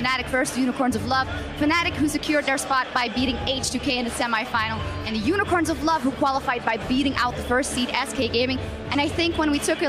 Fnatic versus Unicorns of Love. Fnatic, who secured their spot by beating H2K in the semifinal, and the Unicorns of Love, who qualified by beating out the first seed SK Gaming. And I think when we take a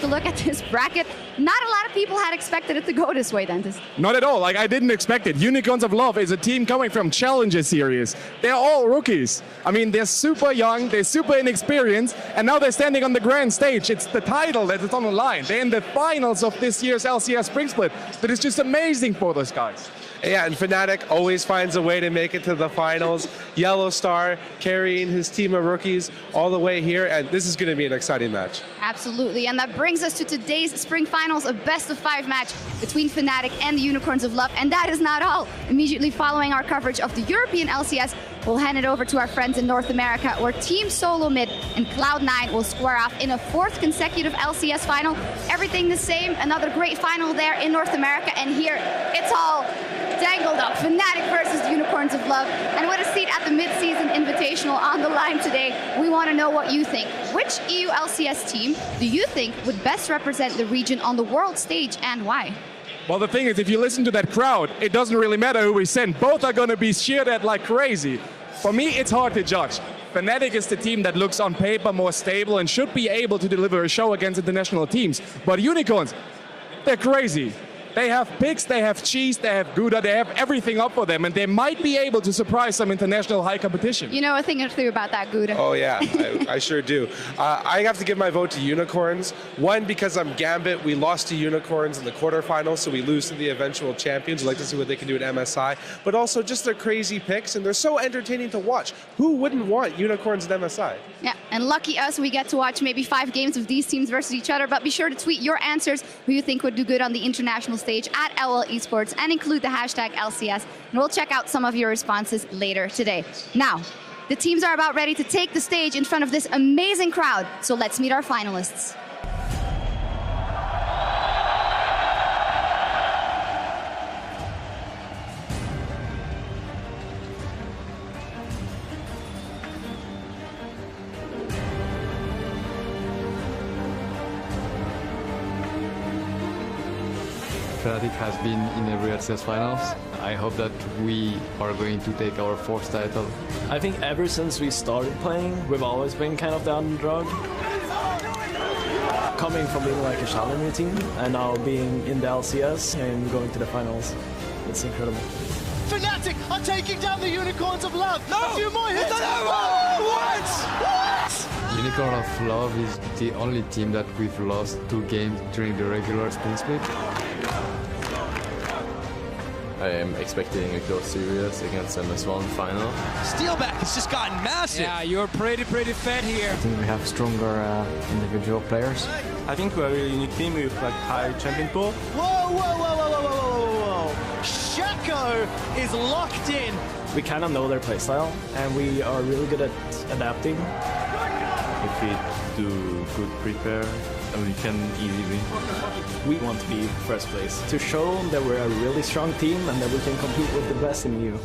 look at this bracket, not a lot of people had expected it to go this way, Dentist. Not at all. Like, I didn't expect it. Unicorns of Love is a team coming from Challenger Series. They're all rookies. I mean, they're super young, they're super inexperienced, and now they're standing on the grand stage. It's the title that is on the line. They're in the finals of this year's LCS Spring Split. That is just amazing for those guys. Yeah, and Fnatic always finds a way to make it to the finals. Yellow Star carrying his team of rookies all the way here, and this is going to be an exciting match. Absolutely, and that brings us to today's Spring Finals, a best-of-5 match between Fnatic and the Unicorns of Love. And that is not all. Immediately following our coverage of the European LCS, we'll hand it over to our friends in North America, where Team Solo Mid and Cloud9 will square off in a 4th consecutive LCS final. Everything the same, another great final there in North America, and here it's all dangled up. Fnatic versus the Unicorns of Love. And with a seat at the mid-season invitational on the line today, we want to know what you think. Which EU LCS team do you think would best represent the region on the world stage, and why? Well, the thing is, if you listen to that crowd, it doesn't really matter who we send. Both are going to be cheered at like crazy. For me, it's hard to judge. Fnatic is the team that looks on paper more stable and should be able to deliver a show against international teams. But Unicorns, they're crazy. They have picks, they have cheese, they have Gouda, they have everything up for them, and they might be able to surprise some international high competition. You know a thing or two about that, Gouda. Oh yeah, I sure do. I have to give my vote to Unicorns. One, because I'm Gambit. We lost to Unicorns in the quarterfinals, so we lose to the eventual champions. We'd like to see what they can do at MSI. But also just their crazy picks, and they're so entertaining to watch. Who wouldn't want Unicorns at MSI? Yeah, and lucky us, we get to watch maybe 5 games of these teams versus each other. But be sure to tweet your answers, who you think would do good on the international stage at UOL Esports, and include the hashtag LCS, and we'll check out some of your responses later today. Now, the teams are about ready to take the stage in front of this amazing crowd, so let's meet our finalists. Fnatic has been in every LCS finals. I hope that we are going to take our 4th title. I think ever since we started playing, we've always been kind of the underdog. Coming from being like a challenger team and now being in the LCS and going to the finals, it's incredible. Fnatic are taking down the Unicorns of Love. No! A few more hits. What? Unicorn of Love is the only team that we've lost 2 games during the regular Spring Split. I am expecting a close series against MS1 final. Steelback has just gotten massive. Yeah, you're pretty fat here. I think we have stronger individual players. I think we're a really unique team with like high champion pool. Whoa. Shaco is locked in. We kind of know their playstyle, and we are really good at adapting. If we do good prepare, we can easily win. We want to be first place, to show that we're a really strong team and that we can compete with the best in EU.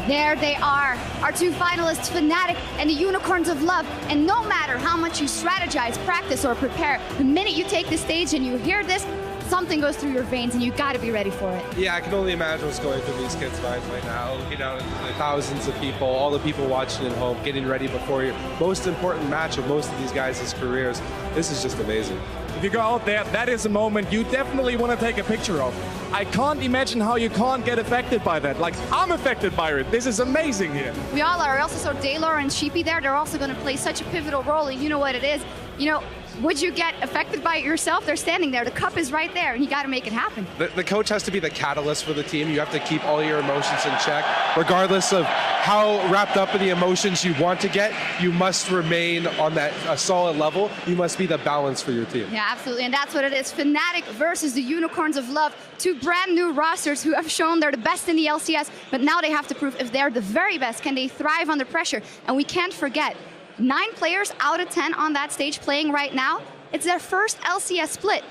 There they are, our 2 finalists, Fnatic and the Unicorns of Love. And no matter how much you strategize, practice, or prepare, the minute you take the stage and you hear this, something goes through your veins and you gotta be ready for it. Yeah, I can only imagine what's going through these kids' minds right now. Looking down at the thousands of people, all the people watching at home, getting ready before your most important match of most of these guys' careers. This is just amazing. If you go out there, that is a moment you definitely want to take a picture of. I can't imagine how you can't get affected by that. Like, I'm affected by it. This is amazing here. We all are. We also saw Daylor and Sheepy there. They're also going to play such a pivotal role, and you know what it is. You know, would you get affected by it yourself? They're standing there. The cup is right there, and you got to make it happen. The coach has to be the catalyst for the team. You have to keep all your emotions in check. Regardless of how wrapped up in the emotions you want to get, you must remain on that solid level. You must be the balance for your team. Yeah, absolutely, and that's what it is. Fnatic versus the Unicorns of Love, two brand new rosters who have shown they're the best in the LCS, but now they have to prove if they're the very best, can they thrive under pressure? And we can't forget, 9 players out of 10 on that stage playing right now. It's their first LCS split.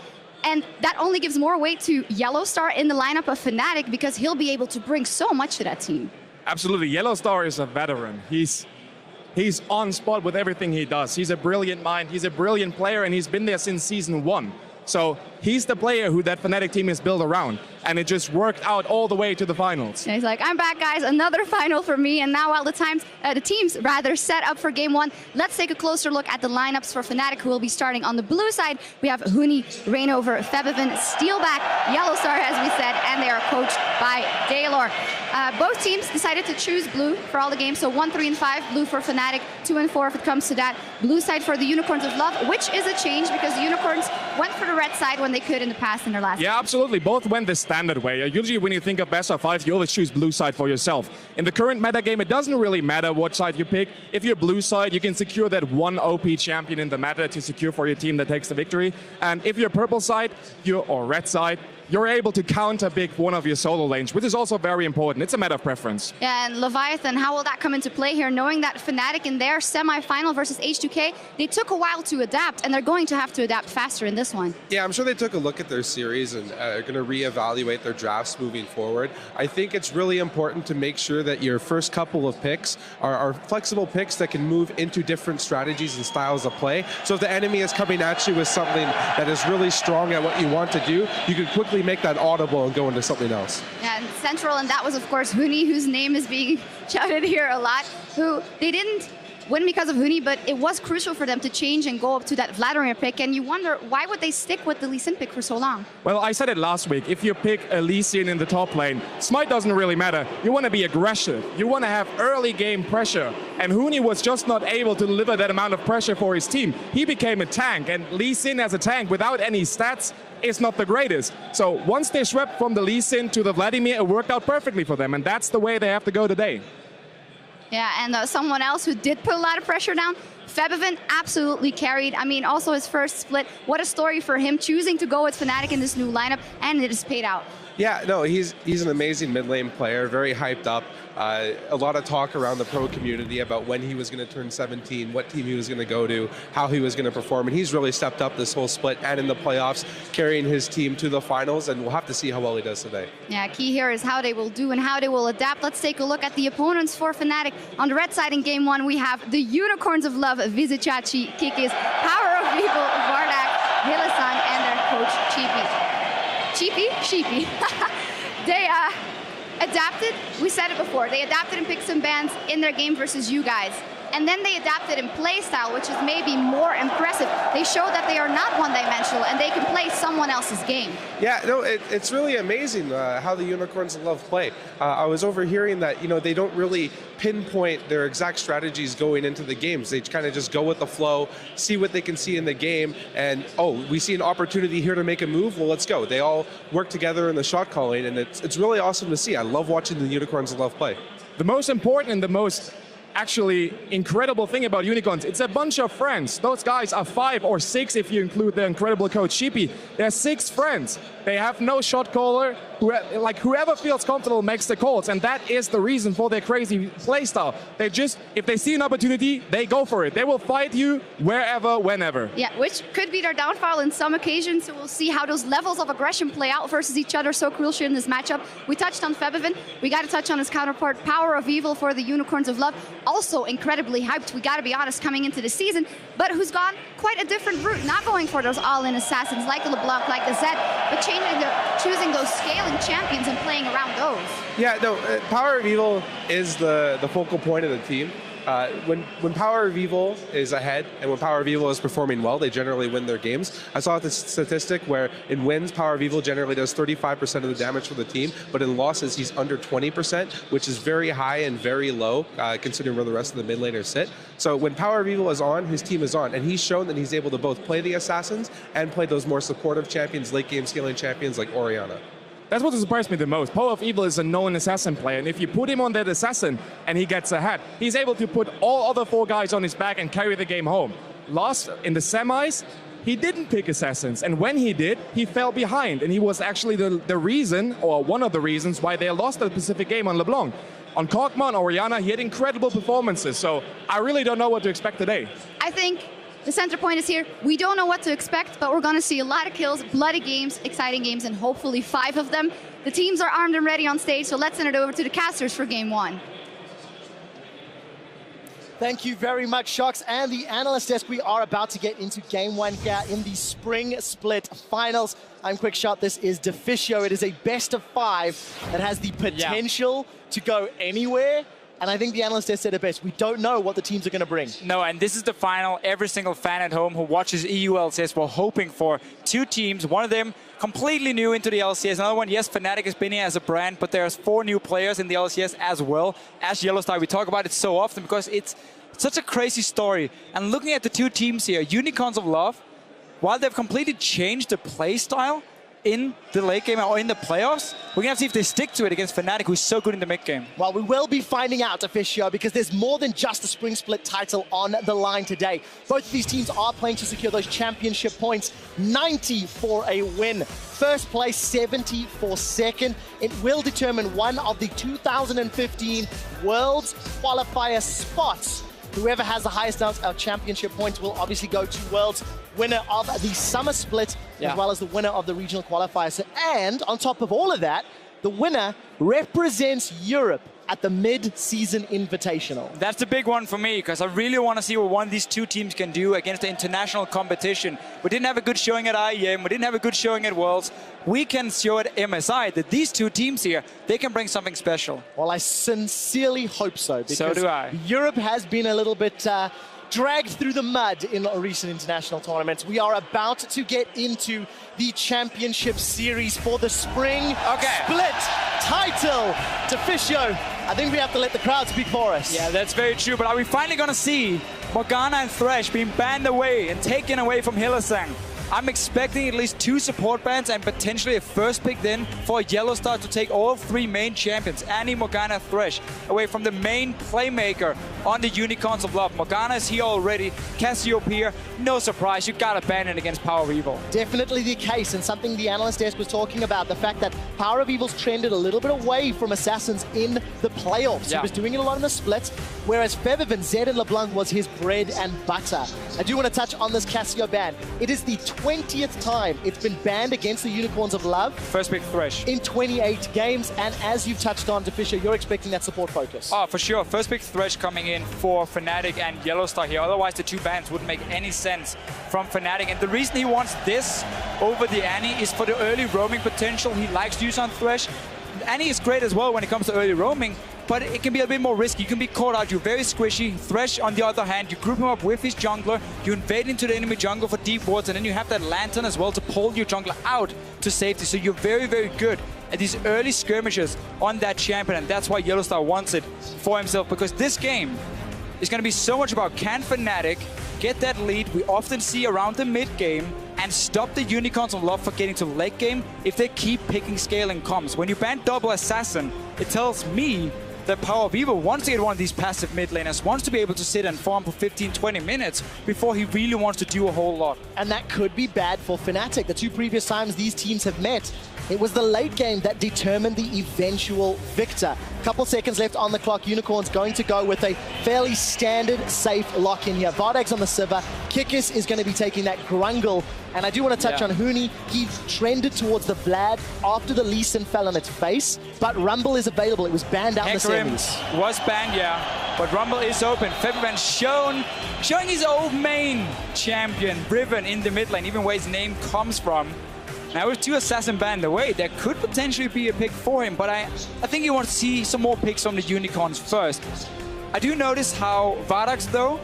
And that only gives more weight to Yellowstar in the lineup of Fnatic because he'll be able to bring so much to that team. Absolutely. Yellowstar is a veteran. He's on spot with everything he does. He's a brilliant mind. He's a brilliant player, and he's been there since season 1. So he's the player who that Fnatic team is built around. And it just worked out all the way to the finals. And he's like, I'm back, guys. Another final for me. And now while the teams set up for game 1, let's take a closer look at the lineups for Fnatic, who will be starting on the blue side. We have Huni, Reignover, Febiven, Steelback, Yellowstar, as we said, and they are coached by Daylor. Both teams decided to choose blue for all the games. So 1, 3, and 5, blue for Fnatic, 2 and 4 if it comes to that. Blue side for the Unicorns of Love, which is a change because the Unicorns went for the red side when they could in the past in their last game. Yeah, absolutely. Both went the standard way. Usually when you think of best of 5, you always choose blue side for yourself. In the current meta game, it doesn't really matter what side you pick. If you're blue side, you can secure that one OP champion in the meta to secure for your team that takes the victory. And if you're purple side, or red side, you're able to counter-pick one of your solo lanes, which is also very important. It's a matter of preference. Yeah, and Leviathan, how will that come into play here? Knowing that Fnatic in their semi-final versus H2K, they took a while to adapt, and they're going to have to adapt faster in this one. Yeah, I'm sure they took a look at their series and are going to reevaluate their drafts moving forward. I think it's really important to make sure that your first couple of picks are flexible picks that can move into different strategies and styles of play. So if the enemy is coming at you with something that is really strong at what you want to do, you can quickly make that audible and go into something else. Yeah, and central, and that was of course Huni, whose name is being shouted here a lot, who they didn't win because of Huni, but it was crucial for them to change and go up to that Vladimir pick, and you wonder, why would they stick with the Lee Sin pick for so long? Well, I said it last week, if you pick a Lee Sin in the top lane, smite doesn't really matter. You want to be aggressive. You want to have early game pressure, and Huni was just not able to deliver that amount of pressure for his team. He became a tank, and Lee Sin as a tank without any stats is not the greatest. So once they swept from the Lee Sin to the Vladimir, it worked out perfectly for them, and that's the way they have to go today. Yeah, and someone else who did put a lot of pressure down, Febiven absolutely carried. I mean, also his first split. What a story for him, choosing to go with Fnatic in this new lineup, and it has paid out. Yeah, no, he's an amazing mid lane player, very hyped up. A lot of talk around the pro community about when he was going to turn 17, what team he was going to go to, how he was going to perform, and he's really stepped up this whole split and in the playoffs, carrying his team to the finals, and we'll have to see how well he does today. Yeah, key here is how they will do and how they will adapt. Let's take a look at the opponents for Fnatic. On the red side in game 1, we have the Unicorns of Love, Vizicachi, Kikis, Power of Evil, Vardak, Hillasan, and their coach, Sheepy. They adapted, we said it before, they adapted and picked some bans in their game versus you guys. And then they adapted in play style, which is maybe more impressive. They show that they are not one-dimensional and they can play someone else's game. Yeah, no, it's really amazing how the Unicorns of Love play. I was overhearing that, they don't really pinpoint their exact strategies going into the games. They kind of just go with the flow, see what they can see in the game, and, oh, we see an opportunity here to make a move, well, let's go. They all work together in the shot calling, and it's really awesome to see. I love watching the Unicorns of Love play. The most important and the most actually incredible thing about Unicorns, it's a bunch of friends. Those guys are 5 or 6 if you include their incredible coach Sheepy. They're 6 friends. They have no shot caller. Whoever feels comfortable makes the calls, and that is the reason for their crazy playstyle. They just, if they see an opportunity, they go for it. They will fight you wherever, whenever. Yeah, which could be their downfall in some occasions, so we'll see how those levels of aggression play out versus each other so crucial in this matchup. We touched on Febiven. We got to touch on his counterpart, Power of Evil for the Unicorns of Love. Also incredibly hyped, we got to be honest, coming into the season, but who's gone quite a different route, not going for those all-in assassins like the LeBlanc, like the Zed, but choosing those scaling scaling champions and playing around those. Yeah, no, Power of Evil is the focal point of the team. When Power of Evil is ahead and when Power of Evil is performing well, they generally win their games. I saw this statistic where in wins, Power of Evil generally does 35% of the damage for the team, but in losses, he's under 20%, which is very high and very low, considering where the rest of the mid laners sit. So when Power of Evil is on, his team is on, and he's shown that he's able to both play the Assassins and play those more supportive champions, late game scaling champions like Orianna. That's what surprised me the most. Power of Evil is a known assassin player, and if you put him on that assassin and he gets ahead, he's able to put all other 4 guys on his back and carry the game home. Last in the semis, he didn't pick assassins, and when he did, he fell behind, and he was actually the reason, or one of the reasons, why they lost the Pacific game on LeBlanc. On Kog'Maw and Orianna, he had incredible performances, so I really don't know what to expect today. I think the center point is here. We don't know what to expect, but we're going to see a lot of kills, bloody games, exciting games, and hopefully 5 of them. The teams are armed and ready on stage, so let's send it over to the casters for game 1. Thank you very much, Shocks and the analyst desk. We are about to get into game 1 here in the Spring Split Finals. I'm Quickshot. This is Deficio. It is a best of 5 that has the potential to go anywhere. And I think the analyst desk said it best. We don't know what the teams are going to bring. No, and this is the final. Every single fan at home who watches EU LCS were hoping for 2 teams. One of them completely new into the LCS. Another one, yes, Fnatic has been here as a brand, but there's 4 new players in the LCS as well as Yellowstar. We talk about it so often because it's such a crazy story. And looking at the 2 teams here, Unicorns of Love, while they've completely changed the play style in the late game or in the playoffs, we're going to have to see if they stick to it against Fnatic, who's so good in the mid game. Well, we will be finding out, Officio, because there's more than just a Spring Split title on the line today. Both of these teams are playing to secure those championship points. 90 for a win. First place, 70 for second. It will determine one of the 2015 Worlds Qualifier spots. Whoever has the highest amount of championship points will obviously go to Worlds. Winner of the Summer Split, as well as the winner of the regional qualifiers. And on top of all of that, the winner represents Europe at the mid-season invitational. That's the big one for me, because I really want to see what one of these 2 teams can do against the international competition. We didn't have a good showing at IEM, we didn't have a good showing at Worlds. We can show at MSI that these 2 teams here, they can bring something special. Well, I sincerely hope so. Because so do I. Europe has been a little bit dragged through the mud in recent international tournaments. We are about to get into the championship series for the Spring Split title. Deficio, I think we have to let the crowd speak for us. Yeah, that's very true, but are we finally going to see Morgana and Thresh being banned away and taken away from Hylissang? I'm expecting at least 2 support bans and potentially a first pick then for Yellowstar to take all 3 main champions, Annie, Morgana, Thresh, away from the main playmaker on the Unicorns of Love. Morgana is here already, Cassiopeia, no surprise, you gotta ban it against Power of Evil. Definitely the case, and something the analyst desk was talking about, the fact that Power of Evil's trended a little bit away from Assassins in the playoffs. He was doing it a lot in the splits, whereas Febiven, Zed and LeBlanc was his bread and butter. I do want to touch on this Cassio ban. It is the 20th time it's been banned against the Unicorns of Love. First pick Thresh. In 28 games, and as you've touched on, Deficio, you're expecting that support focus. Oh, for sure. First pick Thresh coming in for Fnatic and Yellowstar here. Otherwise, the 2 bans wouldn't make any sense from Fnatic. And the reason he wants this over the Annie is for the early roaming potential he likes to use on Thresh. Annie is great as well when it comes to early roaming, but it can be a bit more risky. You can be caught out. You're very squishy. Thresh, on the other hand, you group him up with his jungler, you invade into the enemy jungle for deep wards, and then you have that lantern as well to pull your jungler out to safety. So you're very, very good at these early skirmishes on that champion, and that's why Yellowstar wants it for himself, because this game is going to be so much about can Fnatic get that lead we often see around the mid game and stop the Unicorns of Love for getting to late game if they keep picking scaling comms. When you ban double assassin, it tells me that Power of Evil wants to get one of these passive mid laners, wants to be able to sit and farm for 15-20 minutes before he really wants to do a whole lot. And that could be bad for Fnatic. The 2 previous times these teams have met, it was the late game that determined the eventual victor. Couple seconds left on the clock. Unicorns going to go with a fairly standard, safe lock-in here. Vardag's on the Sivir. Kikis is going to be taking that Grungle. And I do want to touch on Huni. He trended towards the Vlad after the Lee Sin fell on its face. But Rumble is available. It was banned out in the semis. Was banned, yeah. But Rumble is open. Febiven showing his old main champion, Riven, in the mid lane, even where his name comes from. Now with 2 assassin banned away, there could potentially be a pick for him, but I think you want to see some more picks from the Unicorns first. I do notice how Varax, though,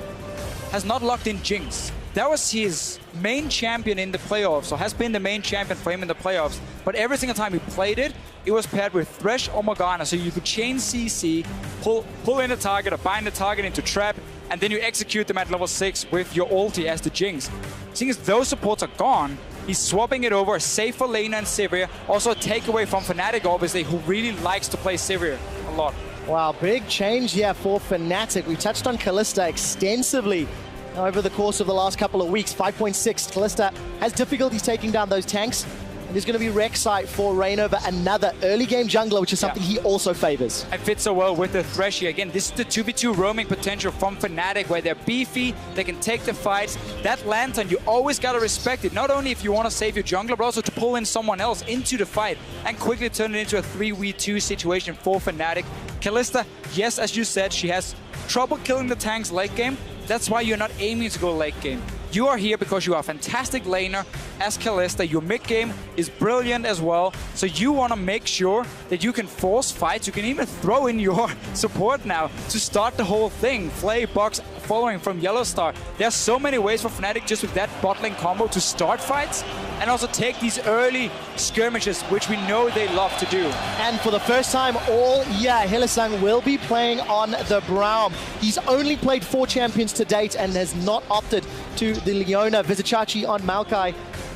has not locked in Jinx. That was his main champion in the playoffs, or has been the main champion for him in the playoffs. But every single time he played it, it was paired with Thresh or Morgana, so you could chain CC, pull in a target or bind the target into trap, and then you execute them at level 6 with your ulti as the Jinx. Seeing as those supports are gone, he's swapping it over, safe for Lena and Sivir. Also a takeaway from Fnatic, obviously, who really likes to play Sivir a lot. Wow, big change, yeah, for Fnatic. We touched on Kalista extensively over the course of the last couple of weeks. 5.6, Kalista has difficulties taking down those tanks. And there's going to be Rek'Sai for reign over another early game jungler, which is something he also favors. It fits so well with the Thresh here. Again, this is the 2v2 roaming potential from Fnatic, where they're beefy, they can take the fights. That Lantern, you always got to respect it. Not only if you want to save your jungler, but also to pull in someone else into the fight and quickly turn it into a 3v2 situation for Fnatic. Kalista, yes, as you said, she has trouble killing the tanks late game. That's why you're not aiming to go late game. You are here because you are a fantastic laner as Kalista. Your mid game is brilliant as well. So you want to make sure that you can force fights. You can even throw in your support now to start the whole thing. Flay, Box, following from Yellowstar. There's so many ways for Fnatic just with that bot lane combo to start fights and also take these early skirmishes, which we know they love to do. And for the first time all year, Hylissang will be playing on the Braum. He's only played 4 champions to date and has not opted to the Leona. Vizicachi on Maokai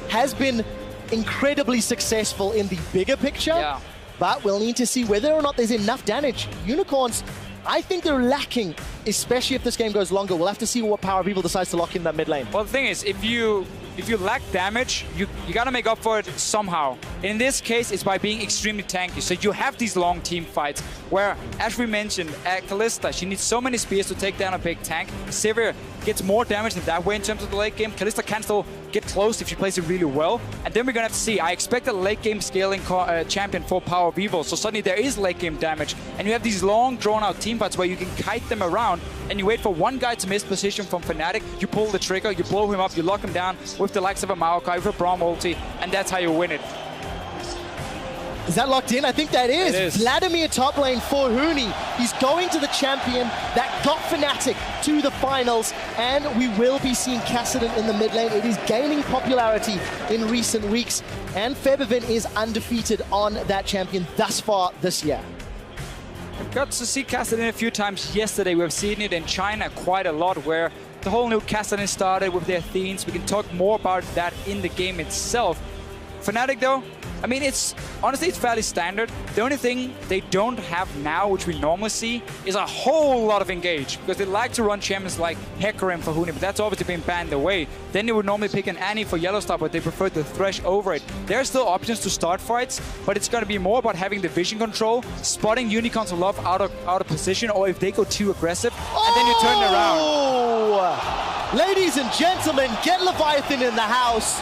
has been incredibly successful in the bigger picture, but we'll need to see whether or not there's enough damage. Unicorns, I think they're lacking, especially if this game goes longer. We'll have to see what Power of Evil decides to lock in that mid lane. Well, the thing is, if you lack damage, you got to make up for it somehow. In this case, it's by being extremely tanky. So you have these long team fights where, as we mentioned, Kalista, she needs so many spears to take down a big tank. Sivir gets more damage in that way in terms of the late game. Kalista can still get close if she plays it really well. And then we're going to have to see. I expect a late game scaling champion for Power of Evil. So suddenly there is late game damage. And you have these long drawn out team fights where you can kite them around and you wait for one guy to miss position from Fnatic. You pull the trigger, you blow him up, you lock him down with the likes of a Maokai, with a Braum ulti, and that's how you win it. Is that locked in? I think that is. It is. Vladimir top lane for Huni. He's going to the champion that got Fnatic to the finals, and we will be seeing Kassadin in the mid lane. It is gaining popularity in recent weeks, and Febiven is undefeated on that champion thus far this year. I've got to see Kassadin a few times yesterday. We've seen it in China quite a lot, where the whole new Kassadin started with their themes. We can talk more about that in the game itself. Fnatic, though, I mean, honestly, it's fairly standard. The only thing they don't have now, which we normally see, is a whole lot of engage, because they like to run champions like Hecarim for Huni, but that's obviously been banned away. Then they would normally pick an Annie for Yellowstar, but they prefer to Thresh over it. There are still options to start fights, but it's going to be more about having the vision control, spotting Unicorns of Love out of position, or if they go too aggressive, and then you turn it around. Ladies and gentlemen, get Leviathan in the house.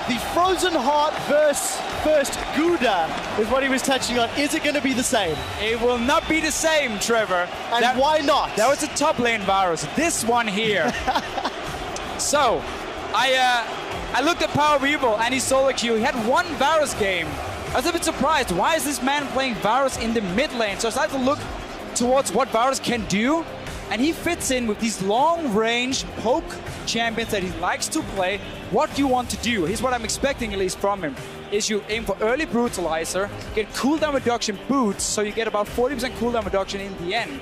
The Frozen Heart versus first Gouda is what he was touching on. Is it going to be the same? It will not be the same, Trevor. And why not? That was a top lane Varus. This one here. So, I looked at Power of Evil and his solo queue. He had one Varus game. I was a bit surprised. Why is this man playing Varus in the mid lane? So I started to look towards what Varus can do. And he fits in with these long-range poke champions that he likes to play. What do you want to do? Here's what I'm expecting, at least from him, is you aim for early Brutalizer, get cooldown reduction boots, so you get about 40% cooldown reduction in the end.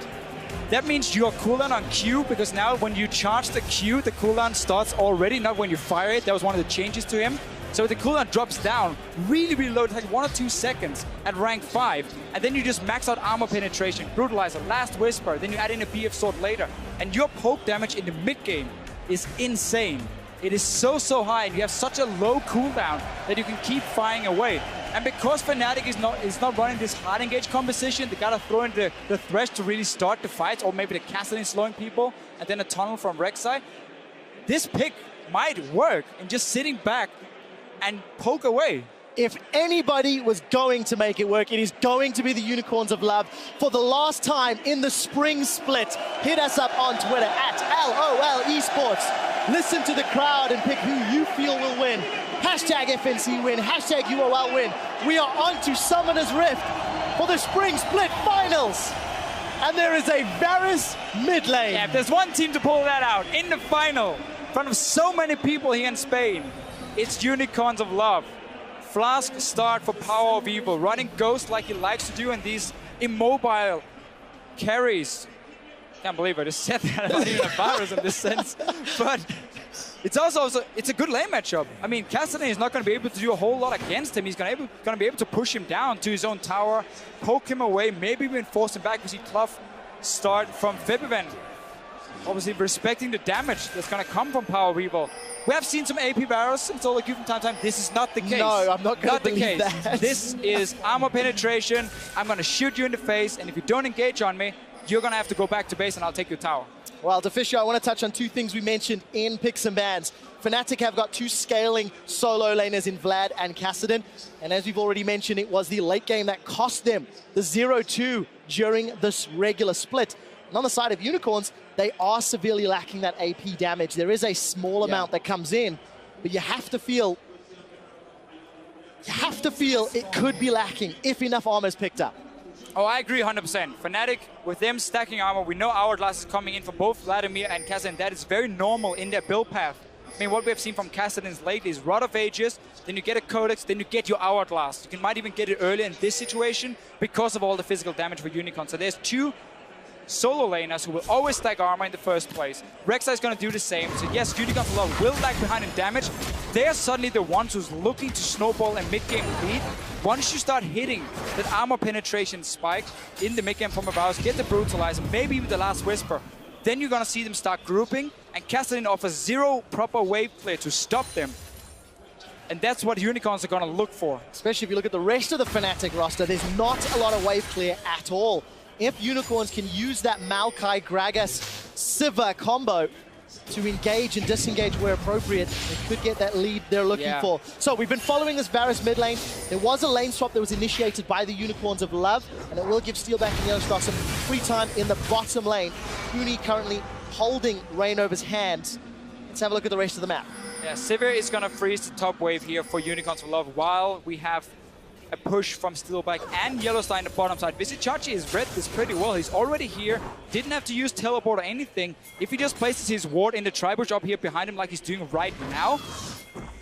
That means your cooldown on Q, because now when you charge the Q, the cooldown starts already, not when you fire it. That was one of the changes to him. So the cooldown drops down really, really low. It's like 1 or 2 seconds at rank 5. And then you just max out armor penetration, Brutalizer, Last Whisper. Then you add in a BF Sword later. And your poke damage in the mid game is insane. It is so, so high. And you have such a low cooldown that you can keep firing away. And because Fnatic is not running this hard engage composition, they gotta throw in the Thresh to really start the fights, or maybe the Kassadin slowing people, and then a tunnel from Rek'Sai. This pick might work in just sitting back and poke away. If anybody was going to make it work, it is going to be the Unicorns of Love for the last time in the spring split. Hit us up on Twitter at LOL Esports. Listen to the crowd and pick who you feel will win. Hashtag FNC win, hashtag UOL win. We are on to Summoner's Rift for the Spring Split Finals. And there is a Varus mid lane. Yeah, if there's one team to pull that out in the final, in front of so many people here in Spain, it's Unicorns of Love. Flask start for Power of Evil, running Ghost like he likes to do, and these immobile carries. Can't believe I just said that. I'm not even a Varus in this sense. But it's also it's a good lane matchup. I mean, Cassidy is not going to be able to do a whole lot against him. He's going to be able to push him down to his own tower, poke him away, maybe even force him back. We see Clough start from Fibiven. Obviously respecting the damage that's going to come from Power of Evil. We have seen some AP Varus in solo queue from time to time. This is not the case. No, I'm not going to believe that. This is armor penetration. I'm going to shoot you in the face, and if you don't engage on me, you're going to have to go back to base, and I'll take your tower. Well, Deficio, I want to touch on two things we mentioned in Picks and Bans. Fnatic have got two scaling solo laners in Vlad and Kassadin. And as we've already mentioned, it was the late game that cost them the 0-2 during this regular split. And on the side of Unicorns, they are severely lacking that AP damage. There is a small amount that comes in, but you have to feel it could be lacking if enough armor is picked up. Oh, I agree 100%. Fnatic, with them stacking armor, we know Hourglass is coming in for both Vladimir and Kassadin. That is very normal in their build path. I mean, what we have seen from Kassadin's lately is Rod of Ages, then you get a Codex, then you get your Hourglass. You might even get it earlier in this situation because of all the physical damage for Unicorn. So there's two solo laners who will always stack armor in the first place. Rek'Sai is going to do the same. So yes, Unicorns will lag behind in damage. They're suddenly the ones who's looking to snowball and mid-game lead. Once you start hitting that armor penetration spike in the mid-game from Varus, get the Brutalizer, maybe even the Last Whisper, then you're going to see them start grouping, and Kassadin offers zero proper wave clear to stop them. And that's what Unicorns are going to look for. Especially if you look at the rest of the Fnatic roster, there's not a lot of wave clear at all. If Unicorns can use that Maokai, Gragas, Sivir combo to engage and disengage where appropriate, they could get that lead they're looking for. So we've been following this Varus mid lane. There was a lane swap that was initiated by the Unicorns of Love, and it will give Steelback and Yellowstar some free time in the bottom lane. Huni currently holding Reignover's hands. Let's have a look at the rest of the map. Yeah, Sivir is going to freeze the top wave here for Unicorns of Love while we have a push from Steelback and Yellowstar in the bottom side. Vizicachi has read this pretty well. He's already here, didn't have to use teleport or anything. If he just places his ward in the tri-bush up here behind him like he's doing right now,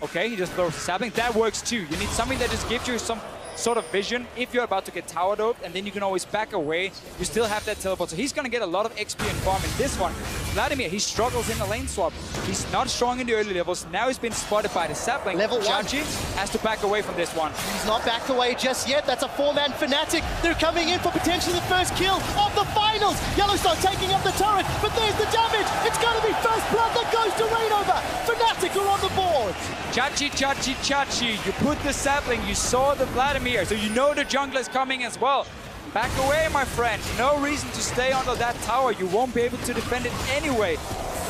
okay, he just throws the sapling. That works too. You need something that just gives you some sort of vision if you're about to get tower doped, and then you can always back away. You still have that teleport, so he's going to get a lot of XP and farm in this one. Vladimir, he struggles in the lane swap. He's not strong in the early levels. Now he's been spotted by the sapling. Level 1. Chachi has to back away from this one. He's not backed away just yet. That's a 4-man Fnatic. They're coming in for potentially the first kill of the finals. Yellowstar taking up the turret, but there's the damage. It's going to be first blood that goes to Reignover. Fnatic are on the board. Chachi, Chachi, Chachi. You put the sapling, you saw the Vladimir, so you know the jungler is coming as well. Back away, my friend. No reason to stay under that tower. You won't be able to defend it anyway.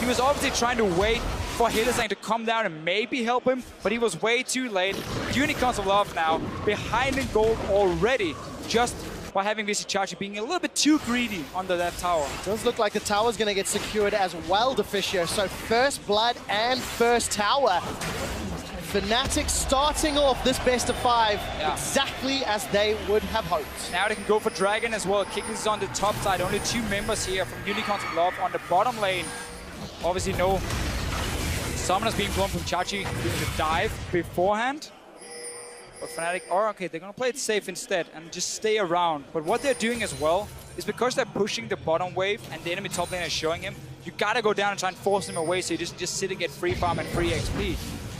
He was obviously trying to wait for Hylissang to come down and maybe help him, but he was way too late. Unicorns of Love now behind in gold already, just by having Vizicachi being a little bit too greedy under that tower. It does look like the tower's going to get secured as well, Deficio. So first blood and first tower. Fnatic starting off this best of 5 exactly as they would have hoped. Now they can go for Dragon as well. Kicking is on the top side. Only 2 members here from Unicorns of Love on the bottom lane. Obviously no summoners being blown from Chachi doing the dive beforehand. But Fnatic, okay, they're going to play it safe instead and just stay around. But what they're doing as well is because they're pushing the bottom wave and the enemy top lane is showing him, you got to go down and try and force him away so you just sit and get free farm and free XP.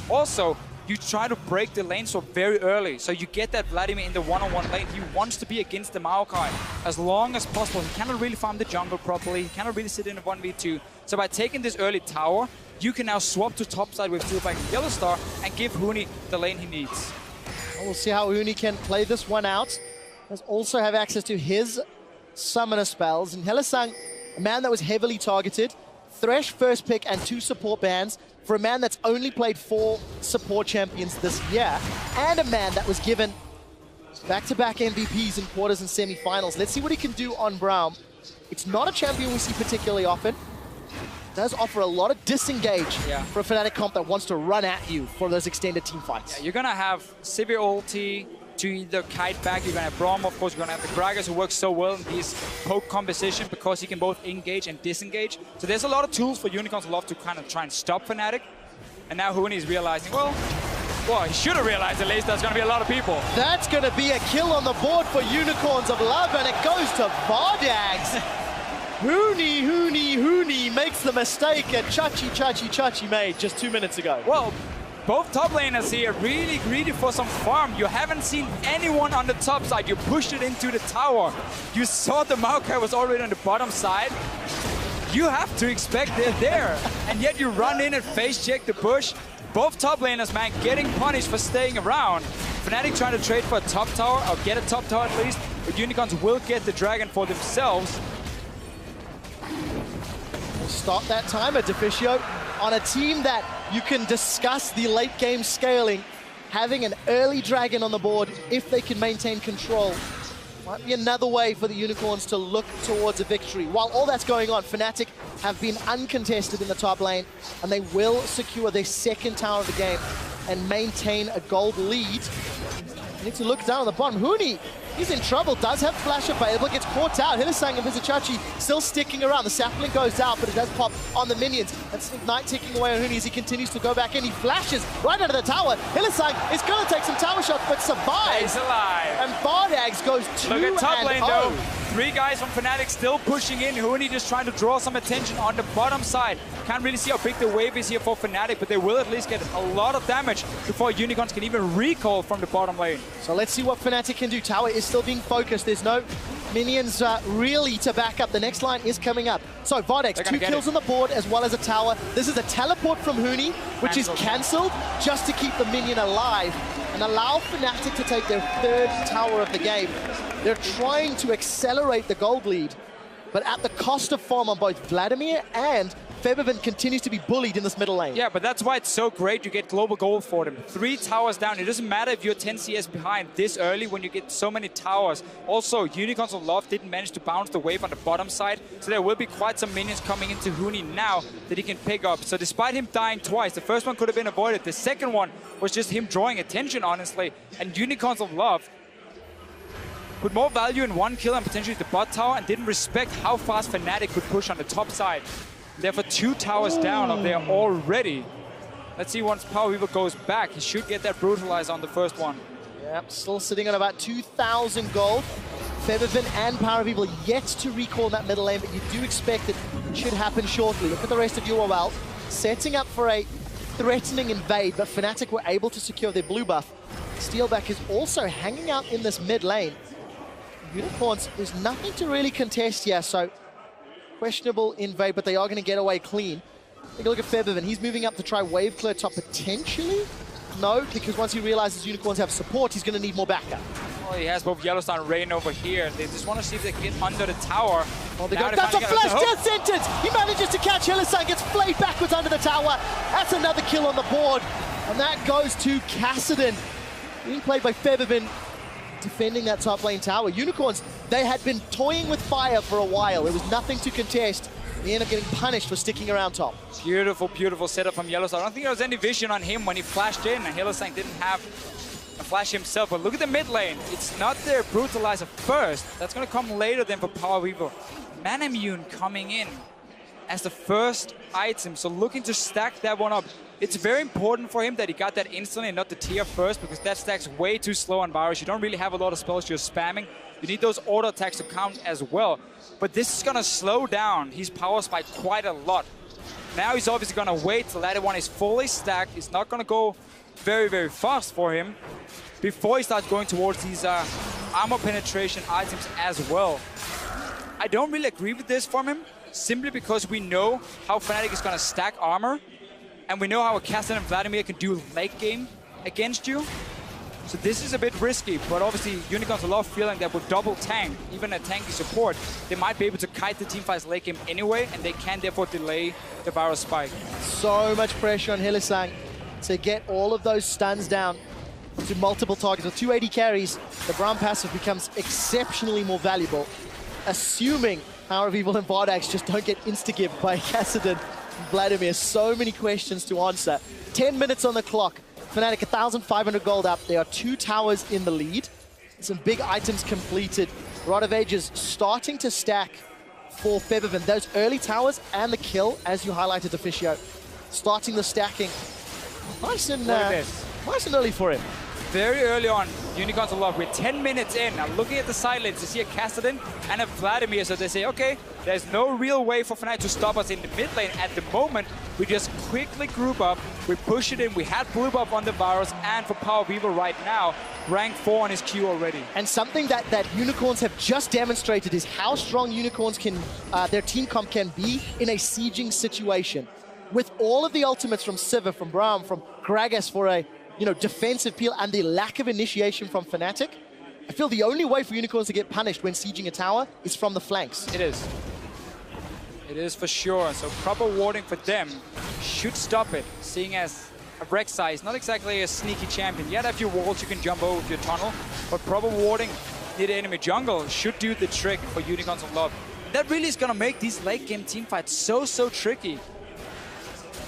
Also, you try to break the lane swap very early, so you get that Vladimir in the one-on-one lane. He wants to be against the Maokai as long as possible. He cannot really farm the jungle properly. He cannot really sit in a 1v2. So by taking this early tower, you can now swap to topside with Steelback and Yellowstar and give Huni the lane he needs. We'll see how Huni can play this one out. Does also have access to his summoner spells. And Hylissang, a man that was heavily targeted, Thresh first pick and 2 support bans for a man that's only played 4 support champions this year, and a man that was given back-to-back MVPs in quarters and semi-finals. Let's see what he can do on Braum. It's not a champion we see particularly often. does offer a lot of disengage for a Fnatic comp that wants to run at you for those extended team fights. Yeah, you're gonna have Sivir ulti to either kite back, you're gonna have Braum, of course, you're gonna have the Gragas who works so well in these poke composition because he can both engage and disengage. So there's a lot of tools for Unicorns of Love to kind of try and stop Fnatic. And now Huni is realizing, well, he should have realized at least there's gonna be a lot of people. That's gonna be a kill on the board for Unicorns of Love, and it goes to Vardags. Huni makes the mistake that Chachi made just 2 minutes ago. Well, both top laners here really greedy for some farm. You haven't seen anyone on the top side. You pushed it into the tower. You saw the Maokai was already on the bottom side. You have to expect they're there. And yet you run in and face check the push. Both top laners, man, getting punished for staying around. Fnatic trying to trade for a top tower, or get a top tower at least. But Unicorns will get the dragon for themselves. Stop that timer, Deficio. On a team that you can discuss the late game scaling, having an early dragon on the board, if they can maintain control, might be another way for the Unicorns to look towards a victory. While all that's going on, Fnatic have been uncontested in the top lane, and they will secure their second tower of the game and maintain a gold lead. You need to look down on the bottom. Huni, he's in trouble, does have flash available, gets caught out. Hillisang and Vizichachi still sticking around. The sapling goes out, but it does pop on the minions. And Ignite ticking away on Huni as he continues to go back in. He flashes right under the tower. Hillisang is going to take some tower shots, but survives. He's alive. And Vardags goes 2-0. Look at top lane, though. 3 guys from Fnatic still pushing in. Huni just trying to draw some attention on the bottom side. Can't really see how big the wave is here for Fnatic, but they will at least get a lot of damage before Unicorns can even recall from the bottom lane. So let's see what Fnatic can do. Tower is still being focused. There's no minions really to back up. The next line is coming up. So Vardags, 2 kills on the board as well as a tower. This is a teleport from Huni, which is cancelled just to keep the minion alive and allow Fnatic to take their 3rd tower of the game. They're trying to accelerate the gold lead, but at the cost of farm on both Vladimir and Febiven continues to be bullied in this middle lane. Yeah, but that's why it's so great you get global gold for them. 3 towers down. It doesn't matter if you're 10 CS behind this early when you get so many towers. Also, Unicorns of Love didn't manage to bounce the wave on the bottom side, so there will be quite some minions coming into Huni now that he can pick up. So despite him dying twice, the first one could have been avoided. The second one was just him drawing attention, honestly. And Unicorns of Love put more value in 1 kill and potentially the bot tower and didn't respect how fast Fnatic could push on the top side. Therefore, 2 towers down up there already. Let's see once Power Weaver goes back. He should get that brutalizer on the first one. Yep, still sitting on about 2,000 gold. Febiven and Power Weaver yet to recall in that middle lane, but you do expect it should happen shortly. Look at the rest of UOL, setting up for a threatening invade, but Fnatic were able to secure their blue buff. Steelback is also hanging out in this mid lane. Unicorns, there's nothing to really contest here, so questionable invade, but they are going to get away clean. Take a look at Febiven. He's moving up to try wave clear top potentially. No, because once he realizes Unicorns have support, he's going to need more backup. Well, he has both Yellowstone and Rain over here. They just want to see if they can get under the tower. Oh, that's a flash death sentence! He manages to catch Hillisang, gets flayed backwards under the tower. That's another kill on the board. And that goes to Kassadin. Being played by Febiven, defending that top lane tower. Unicorns, they had been toying with fire for a while. There was nothing to contest. They end up getting punished for sticking around top. Beautiful, beautiful setup from Yellowstone. I don't think there was any vision on him when he flashed in, and Hillisang didn't have a flash himself. But look at the mid lane. It's not their brutalizer first. That's going to come later than for Power Weaver. Manamune coming in as the first item, so looking to stack that one up. It's very important for him that he got that instantly and not the tier first, because that stacks way too slow on Virus. You don't really have a lot of spells you're spamming. You need those auto attacks to count as well. But this is going to slow down his power spike quite a lot. Now he's obviously going to wait till that one is fully stacked. It's not going to go very, very fast for him before he starts going towards these armor penetration items as well. I don't really agree with this from him, simply because we know how Fnatic is going to stack armor, and we know how a Kassadin and Vladimir can do late game against you. So this is a bit risky, but obviously Unicorns a lot of feeling that with double tank, even a tanky support, they might be able to kite the teamfight's late game anyway, and they can therefore delay the Virus spike. So much pressure on Hillisang to get all of those stuns down to multiple targets. With 280 carries, the Braum passive becomes exceptionally more valuable, assuming Power of Evil and Vardags just don't get insta-gibbed by Kassadin Vladimir, so many questions to answer. 10 minutes on the clock. Fnatic 1,500 gold up. There are 2 towers in the lead. Some big items completed. Rod of Ages starting to stack for Febiven. Those early towers and the kill, as you highlighted, Officio. Starting the stacking. Nice and early for him. Very early on, Unicorns of Love. We're 10 minutes in. Now looking at the side lanes, you see a Cassidy and a Vladimir. So they say, okay, there's no real way for Fnatic to stop us in the mid lane at the moment. We just quickly group up, we push it in. We had blue buff on the Varus, and for Power Weaver right now, rank 4 on his queue already. And something that Unicorns have just demonstrated is how strong Unicorns can, their team comp can be in a sieging situation. With all of the ultimates from Sivir, from Braum, from Gragas for a defensive peel, and the lack of initiation from Fnatic, I feel the only way for Unicorns to get punished when sieging a tower is from the flanks. It is. It is for sure. So proper warding for them should stop it, seeing as a Rek'Sai is not exactly a sneaky champion. Yet a few walls you can jump over with your tunnel, but proper warding near the enemy jungle should do the trick for Unicorns of Love. That really is going to make these late game teamfights so tricky.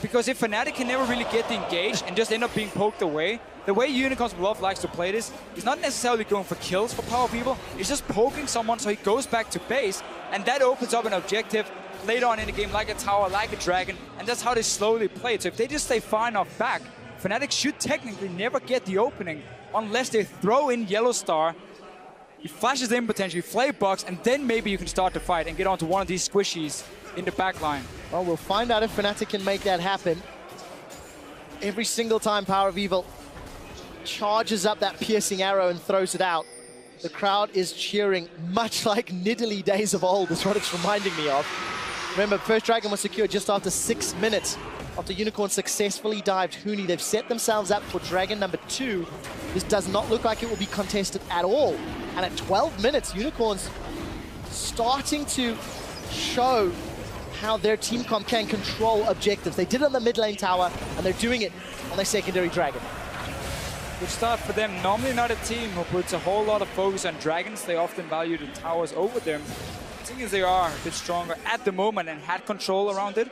Because if Fnatic can never really get the engage and just end up being poked away, the way Unicorns of Love likes to play this is not necessarily going for kills for Power People, it's just poking someone so he goes back to base, and that opens up an objective later on in the game, like a tower, like a dragon, and that's how they slowly play it. So if they just stay far enough back, Fnatic should technically never get the opening unless they throw in Yellow Star, he flashes in potentially, Flay Box, and then maybe you can start the fight and get onto one of these squishies in the back line. Well, we'll find out if Fnatic can make that happen. Every single time Power of Evil charges up that piercing arrow and throws it out, the crowd is cheering, much like Nidalee days of old is what it's reminding me of. Remember, first dragon was secured just after 6 minutes after Unicorn successfully dived Huni. They've set themselves up for dragon number 2. This does not look like it will be contested at all. And at 12 minutes, Unicorns starting to show how their team comp can control objectives. They did it on the mid lane tower, and they're doing it on their secondary dragon. Good start for them. Normally not a team who puts a whole lot of focus on dragons. They often value the towers over them. Seeing as they are a bit stronger at the moment and had control around it,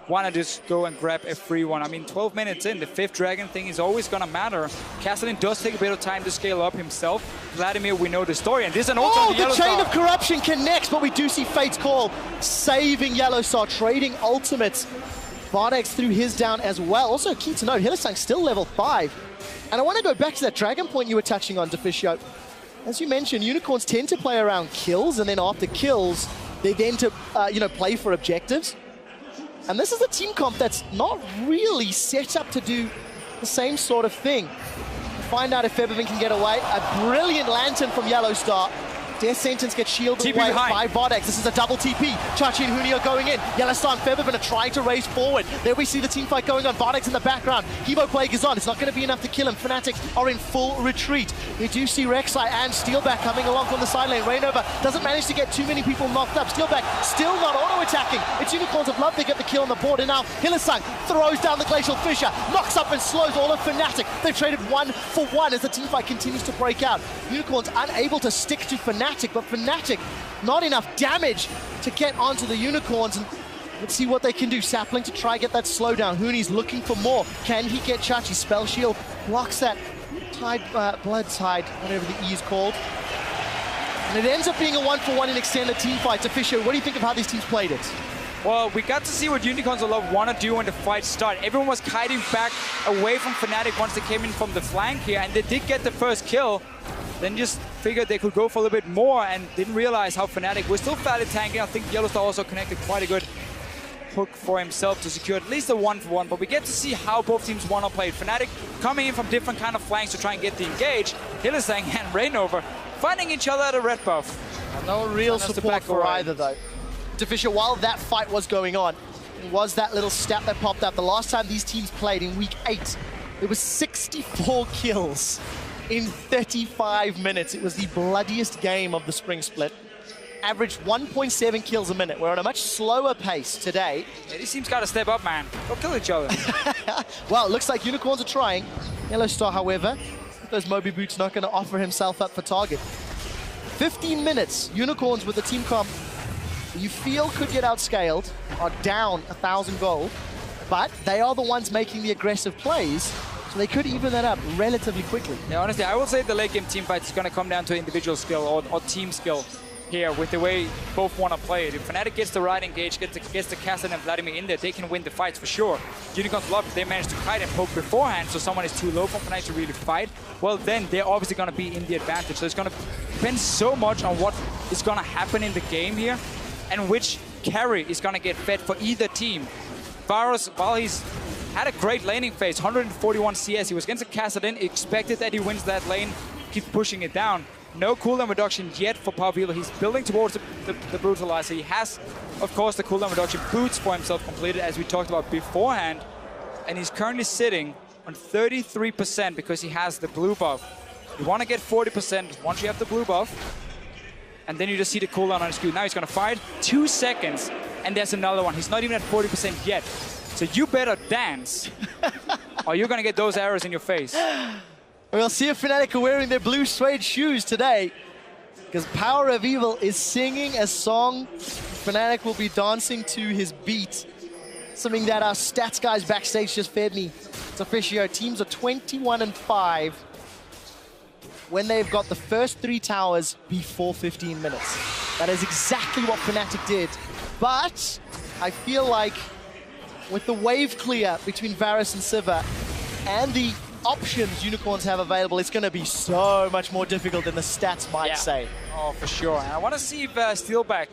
why not just go and grab a free one? I mean, 12 minutes in, the 5th dragon thing is always going to matter. Cassidy does take a bit of time to scale up himself. Vladimir, we know the story, and this is an ult on the Yellow Star. Chain of Corruption connects, but we do see Fate's Call saving Yellow Star, trading ultimates. Vardex threw his down as well. Also key to note, Hylissang's still level 5. And I want to go back to that dragon point you were touching on, Deficio. As you mentioned, Unicorns tend to play around kills, and then after kills, they then to play for objectives. And this is a team comp that's not really set up to do the same sort of thing. Find out if Febiven can get away. A brilliant lantern from Yellow Star. Death Sentence gets shielded away by Vardex. This is a double TP. Chachi and Huni are going in. Yellow Star and Febiven are trying to race forward. There we see the team fight going on. Vardex in the background. Hebo Plague is on. It's not going to be enough to kill him. Fnatic are in full retreat. We do see Rek'Sai and Steelback coming along from the side lane. Rainover doesn't manage to get too many people knocked up. Steelback still not auto-attacking. It's Unicorns of Love. They get the kill on the board. And now Hylissang throws down the Glacial Fissure. Knocks up and slows all of Fnatic. They've traded 1 for 1 as the team fight continues to break out. Unicorns unable to stick to Fnatic, but Fnatic not enough damage to get onto the Unicorns, and let's see what they can do. Sapling to try get that slowdown. Huni's looking for more. Can he get Chachi? Spell Shield blocks that Blood Tide, whatever the E is called. And it ends up being a 1 for 1 in extended team fights. Official, what do you think of how these teams played it? Well, we got to see what Unicorns of Love want to do when the fight started. Everyone was kiting back away from Fnatic once they came in from the flank here, and they did get the first kill. Then just figured they could go for a little bit more and didn't realize how Fnatic was still fairly tanking. I think Yellow Star also connected quite a good hook for himself to secure at least a 1 for 1. But we get to see how both teams want to play. Fnatic coming in from different kind of flanks to try and get the engage. Hylissang and Rainover finding each other at a red buff. No real support for either, though. Deficio, while that fight was going on, it was that little stat that popped up. The last time these teams played in week 8, it was 64 kills in 35 minutes. It was the bloodiest game of the spring split. Averaged 1.7 kills a minute. We're on a much slower pace today. Yeah, these teams got to step up, man. Go kill each other. Well, it looks like Unicorns are trying. Yellow Star, however, with those Moby Boots, not going to offer himself up for target. 15 minutes. Unicorns with the team comp you feel could get outscaled are down 1,000 gold, but they are the ones making the aggressive plays, so they could even that up relatively quickly. Yeah, honestly, I would say the late game team fight is going to come down to individual skill or team skill here with the way both want to play it. If Fnatic gets the right engage, gets the Cassidy and Vladimir in there, they can win the fights for sure. Unicorns Love, they managed to kite and poke beforehand, so someone is too low for Fnatic to really fight. Well, then they're obviously going to be in the advantage. So it's going to depend so much on what is going to happen in the game here and which carry is going to get fed for either team. Varus, while he's had a great laning phase, 141 CS, he was against a Cassidy, expected that he wins that lane, keep pushing it down. No cooldown reduction yet for PowerVivo. He's building towards the Brutalizer. He has, of course, the cooldown reduction boots for himself completed, as we talked about beforehand. And he's currently sitting on 33% because he has the blue buff. You want to get 40% once you have the blue buff. And then you just see the cooldown on his Q. Now he's going to fight 2 seconds, and there's another one. He's not even at 40% yet. So you better dance, or you're going to get those arrows in your face. We'll see if Fnatic are wearing their blue suede shoes today, because Power of Evil is singing a song. Fnatic will be dancing to his beat, something that our stats guys backstage just fed me. It's official. Teams are 21-5 when they've got the first 3 towers before 15 minutes. That is exactly what Fnatic did. But I feel like with the wave clear between Varus and Sivir and the options Unicorns have available, it's going to be so much more difficult than the stats might say. Oh, for sure. And I want to see if Steelback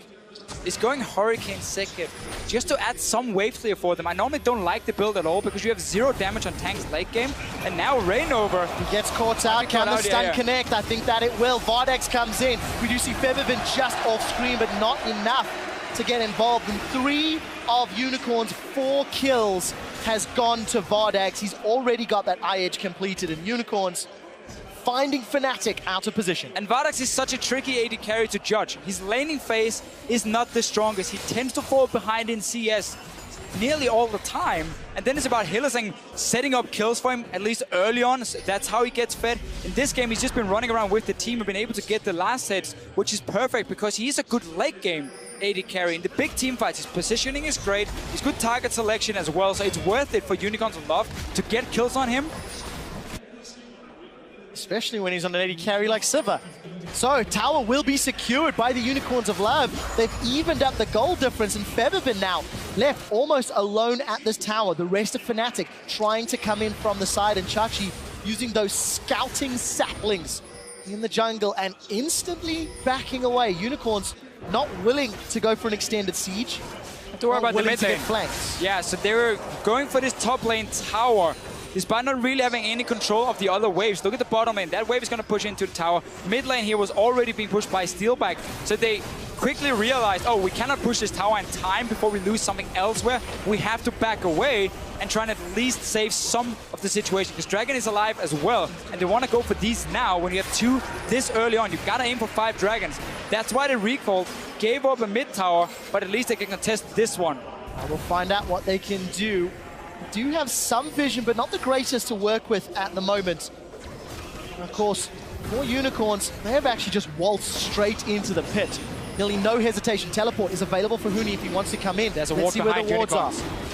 is going Hurricane second, just to add some wave clear for them. I normally don't like the build at all because you have 0 damage on tanks late game, and now Rainover. He gets caught out, can the stun connect? I think that it will. Vardex comes in. We do see Febiven just off screen, but not enough to get involved. And 3 of Unicorn's 4 kills has gone to Vardex. He's already got that eye edge completed, and Unicorns finding Fnatic out of position. And Vardex is such a tricky AD carry to judge. His laning phase is not the strongest. He tends to fall behind in CS nearly all the time. And then it's about Hylissang setting up kills for him, at least early on. So that's how he gets fed. In this game, he's just been running around with the team and been able to get the last hits, which is perfect because he's a good late game AD carry. In the big team fights, his positioning is great. He's good target selection as well. So it's worth it for Unicorns of Love to get kills on him. Especially when he's on an AD carry like Sivir. So, tower will be secured by the Unicorns of Love. They've evened up the goal difference, and Febiven now left almost alone at this tower. The rest of Fnatic trying to come in from the side, and Chachi using those scouting saplings in the jungle and instantly backing away. Unicorns not willing to go for an extended siege. Don't worry about the mid lane. Flanks. Yeah, so they were going for this top lane tower, despite not really having any control of the other waves. Look at the bottom lane. That wave is going to push into the tower. Mid lane here was already being pushed by Steelback. So they quickly realized, oh, we cannot push this tower in time before we lose something elsewhere. We have to back away and try and at least save some of the situation. Because Dragon is alive as well. And they want to go for these now when you have 2 this early on. You've got to aim for 5 dragons. That's why they recalled, gave up a mid tower, but at least they can contest this one. We'll find out what they can do. Do have some vision, but not the greatest to work with at the moment. And of course, for Unicorns, they have actually just waltzed straight into the pit. Nearly no hesitation. Teleport is available for Huni if he wants to come in. There's a Let's see where the wards are.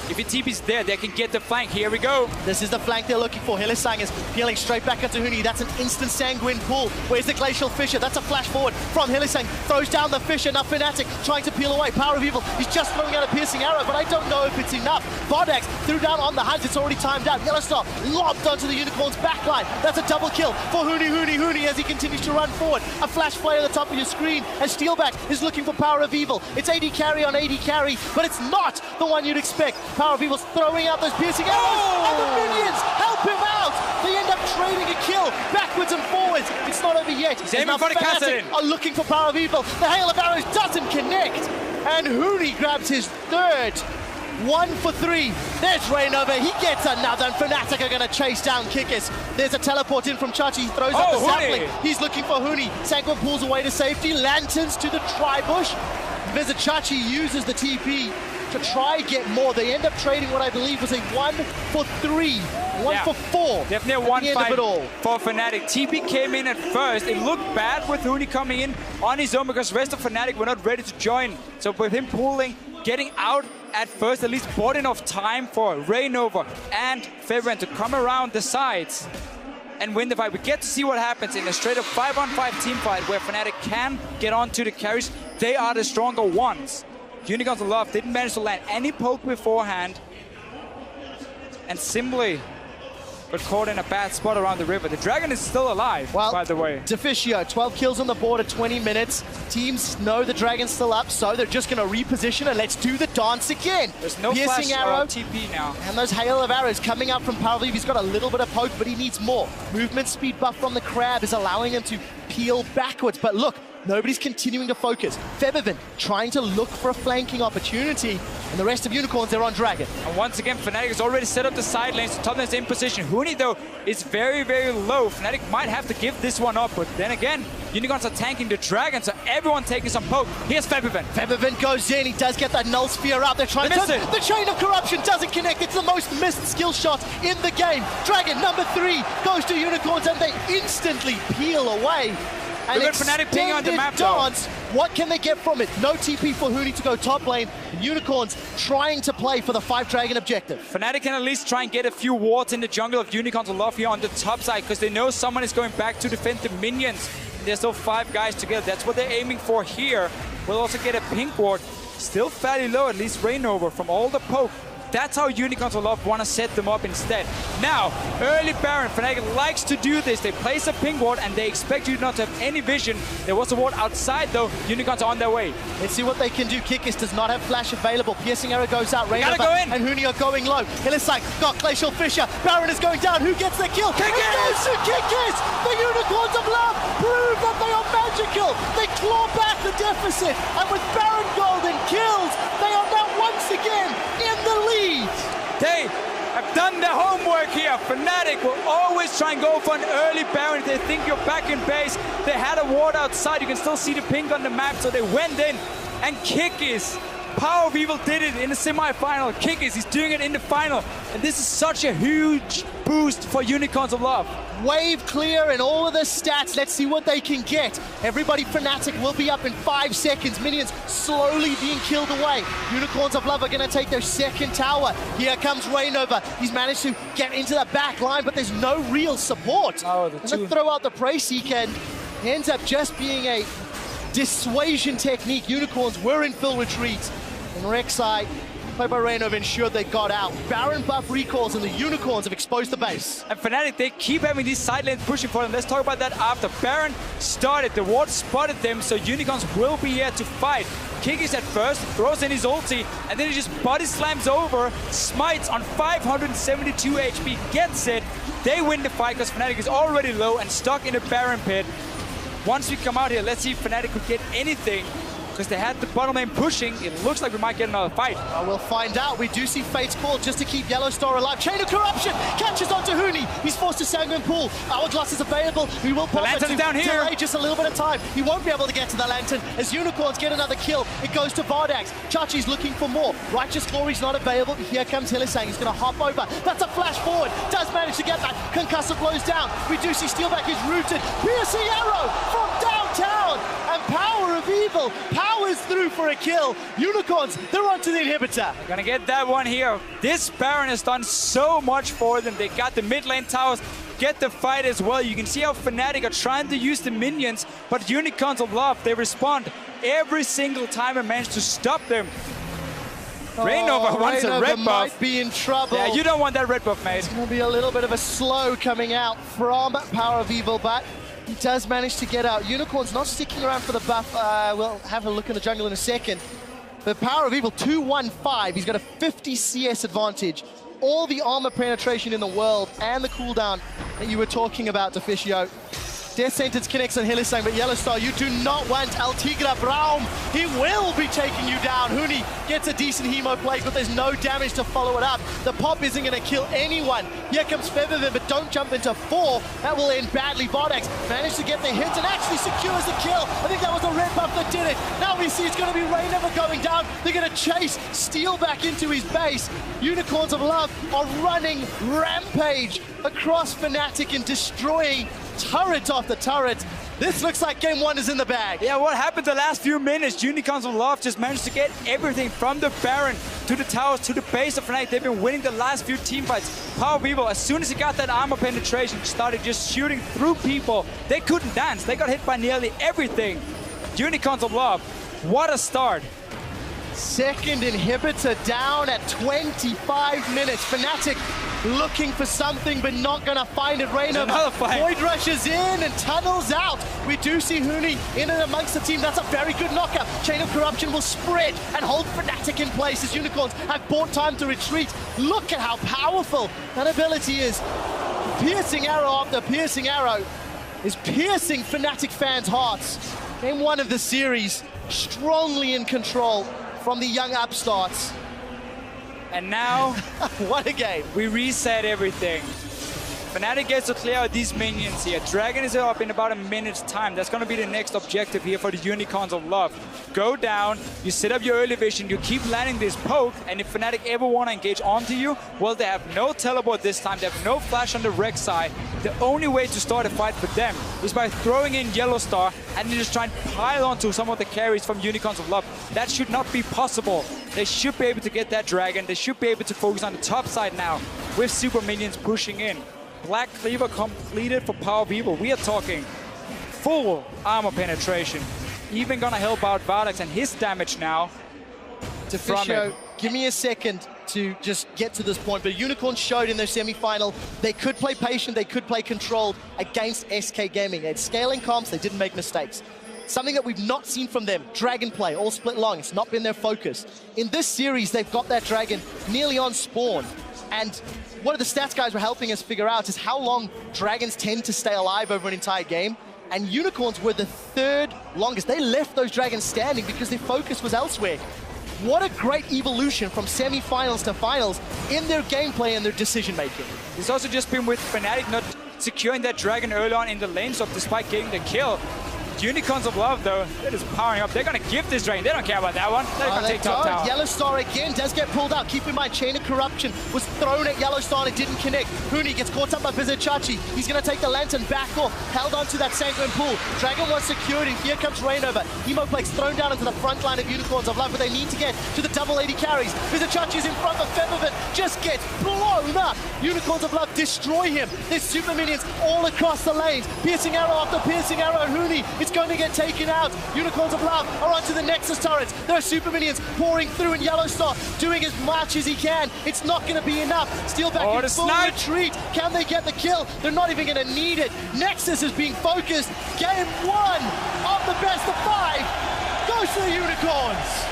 If he TP's there, they can get the flank. Here we go. This is the flank they're looking for. Hylissang is peeling straight back into Huni. That's an instant Sanguine pull. Where's the Glacial Fissure? That's a flash forward from Hylissang. Throws down the Fissure. Now Fnatic trying to peel away. Power of Evil. He's just throwing out a piercing arrow, but I don't know if it's enough. Vardex threw down on the Hunt. It's already timed out. Yellowstar lobbed onto the Unicorn's backline. That's a double kill for Huni as he continues to run forward. A flash play on the top of your screen, and Steelback is looking for Power of Evil. It's AD carry on AD carry, but it's not the one you'd expect. Power of Evil's throwing out those piercing arrows, and the minions help him out. They end up trading a kill backwards and forwards. It's not over yet. He's aiming for the Cassidy. Are looking for Power of Evil. The hail of arrows doesn't connect, and Huni grabs his 3rd. 1 for 3. There's Rainover. He gets another, and Fnatic are going to chase down Kikis. There's a teleport in from Chachi. He throws up the sapling. He's looking for Huni. Sanguine pulls away to safety. Lanterns to the tri-bush. Visit Chachi uses the TP to try and get more. They end up trading what I believe was a 1 for 3, 1 for 4. Definitely a 1-5 for Fnatic. TP came in at first. It looked bad with Huni coming in on his own because the rest of Fnatic were not ready to join. So with him pulling, getting out at first, at least bought enough time for Rainover and Febren to come around the sides and win the fight. We get to see what happens in a straight-up 5-on-5 team fight where Fnatic can get onto the carries. They are the stronger ones. Unicorns of Love didn't manage to land any poke beforehand and simply got caught in a bad spot around the river. The Dragon is still alive, by the way. Deficio, 12 kills on the board at 20 minutes. Teams know the Dragon's still up, so they're just going to reposition and let's do the dance again. There's no piercing flash arrow, TP now. And those hail of arrows coming out from Power He's got a little bit of poke, but he needs more. Movement speed buff from the Crab is allowing him to peel backwards. But look, nobody's continuing to focus. Febiven trying to look for a flanking opportunity, and the rest of Unicorns, they're on Dragon. And once again, Fnatic has already set up the side lanes. Top lane's in position. Huni, though, is very, very low. Fnatic might have to give this one up, but then again, Unicorns are tanking the Dragon, so everyone taking some poke. Here's Febiven. Febiven goes in. He does get that null sphere out. They're trying to turn. The Chain of Corruption doesn't connect. It's the most missed skill shot in the game. Dragon number 3 goes to Unicorns, and they instantly peel away. And Fnatic ping on the map, dance. What can they get from it? No TP for Huni to go top lane. Unicorns trying to play for the 5 Dragon objective. Fnatic can at least try and get a few wards in the jungle of Unicorns of Love here on the top side because they know someone is going back to defend the minions. There's still 5 guys together. That's what they're aiming for here. We'll also get a pink ward. Still fairly low, at least Rainover from all the poke. That's how Unicorns of Love want to set them up instead. Now, early Baron. Fnatic likes to do this. They place a ping ward and they expect you not to have any vision. There was a ward outside though. Unicorns are on their way. Let's see what they can do. Kikis does not have flash available. Piercing arrow goes out. Rainover go in. and Huni are going low. Illisai got Glacial Fissure. Baron is going down. Who gets the kill? Kikis! It goes to Kikis! The Unicorns of Love prove that they are magical. They claw back the deficit. And with Baron Golden kills, they are now once again in the lead. They have done their homework here. Fnatic will always try and go for an early Baron if they think you're back in base. They had a ward outside. You can still see the pink on the map, so they went in. And Kikis, Power of Evil did it in the semi-final. Kikis, he's doing it in the final. And this is such a huge boost for Unicorns of Love. Wave clear and all of the stats. Let's see what they can get. Everybody Fnatic will be up in 5 seconds. Minions slowly being killed away. Unicorns of Love are going to take their second tower. Here comes Rainover. He's managed to get into the back line, but there's no real support. And then throw out the Praise Seek, and ends up just being a dissuasion technique. Unicorns were in full retreat. And Rek'Sai, played by Rainover, ensured they got out. Baron buff recalls and the Unicorns have exposed the base. And Fnatic, they keep having these side lanes pushing for them. Let's talk about that after. Baron started, the ward spotted them, so Unicorns will be here to fight. Kikis at first, throws in his ulti, and then he just body slams over, smites on 572 HP, gets it. They win the fight because Fnatic is already low and stuck in a Baron pit. Once we come out here, let's see if Fnatic could get anything. Because they had the bottom lane pushing, it looks like we might get another fight. We'll find out. We do see Fate's Call just to keep Yellowstar alive. Chain of Corruption catches onto Huni. He's forced to Sanguine Pool. Hourglass is available. We will pop it down here. Delay just a little bit of time. He won't be able to get to the Lantern as Unicorns get another kill. It goes to Vardax. Chachi's looking for more. Righteous Glory's not available. Here comes Hillisang. He's going to hop over. That's a flash forward. Does manage to get that. Concussor blows down. We do see Steelback is rooted. Piercing arrow from downtown. And Power of Evil powers through for a kill. Unicorns, they're onto the inhibitor. They're gonna get that one here. This Baron has done so much for them. They got the mid lane towers, get the fight as well. You can see how Fnatic are trying to use the minions, but Unicorns of Love, they respond every single time and manage to stop them. Rainover wants a red buff. Might be in trouble. Yeah, you don't want that red buff, mate. It's gonna be a little bit of a slow coming out from Power of Evil, but he does manage to get out. Unicorn's not sticking around for the buff. We'll have a look in the jungle in a second. But Power of Evil, 2-1-5. He's got a 50 CS advantage. All the armor penetration in the world and the cooldown that you were talking about, Deficio. Death Sentence connects on Hylissang, but Yellowstar, you do not want El Tigre Braum. He will be taking you down. Huni gets a decent hemo play, but there's no damage to follow it up. The pop isn't going to kill anyone. Here comes Feathervin, but don't jump into 4. That will end badly. Vodax managed to get the hit and actually secures the kill. I think that was the red buff that did it. Now we see it's going to be Rainover going down. They're going to chase Steel back into his base. Unicorns of Love are running rampage across Fnatic and destroying turret after turret. This looks like game 1 is in the bag. Yeah, what happened the last few minutes? Unicorns of Love just managed to get everything from the Baron to the towers to the base of Fnatic. They've been winning the last few team fights. Power Vivo, as soon as he got that armor penetration, started just shooting through people. They couldn't dance. They got hit by nearly everything. Unicorns of Love, what a start. Second inhibitor down at 25 minutes. Fnatic looking for something, but not going to find it. Rainover Void rushes in and tunnels out. We do see Huni in and amongst the team. That's a very good knockup. Chain of Corruption will spread and hold Fnatic in place as Unicorns have bought time to retreat. Look at how powerful that ability is. Piercing arrow after piercing arrow is piercing Fnatic fans' hearts. Game 1 of the series, strongly in control from the young upstarts. And now, what a game. We reset everything. Fnatic gets to clear out these minions here. Dragon is up in about a minute's time. That's going to be the next objective here for the Unicorns of Love. Go down, you set up your early vision, you keep landing this poke, and if Fnatic ever want to engage onto you, well, they have no teleport this time, they have no flash on the Rex side. The only way to start a fight for them is by throwing in Yellowstar and then just try and pile onto some of the carries from Unicorns of Love. That should not be possible. They should be able to get that Dragon. They should be able to focus on the top side now with super minions pushing in. Black Cleaver completed for Power Vivo. We are talking full armor penetration. Even gonna help out Vodax and his damage now to Fisho, give me a second to just get to this point, but Unicorn showed in their semi-final they could play patient, they could play controlled against SK Gaming. They had scaling comps, they didn't make mistakes. Something that we've not seen from them, Dragon play, all split long, it's not been their focus. In this series, they've got that Dragon nearly on spawn, and one of the stats guys were helping us figure out is how long Dragons tend to stay alive over an entire game, and Unicorns were the 3rd longest. They left those Dragons standing because their focus was elsewhere. What a great evolution from semi-finals to finals in their gameplay and their decision-making. It's also just been with Fnatic not securing that Dragon early on in the lane, so despite getting the kill, Unicorns of Love, though, they're just powering up. They're going to give this Dragon. They don't care about that one. They're going to take top tower. Yellowstar again does get pulled out. Keep in mind, Chain of Corruption was thrown at Yellowstar and it didn't connect. Huni gets caught up by Blizzasc2. He's going to take the Lantern back off, held onto that Sanguine pool. Dragon was secured, and here comes Rainover. Hemoplex thrown down into the front line of Unicorns of Love, but they need to get to the double 80 carries. Blizzasc2's in front of Feathervin, just gets blown up. Unicorns of Love destroy him. There's super minions all across the lanes. Piercing arrow after piercing arrow. Huni, it's going to get taken out. Unicorns of Love are onto the Nexus turrets. There are super minions pouring through, and Yellowstar doing as much as he can. It's not going to be enough. Steel back in full retreat. Can they get the kill? They're not even going to need it. Nexus is being focused. Game 1 of the best of 5 goes to the Unicorns.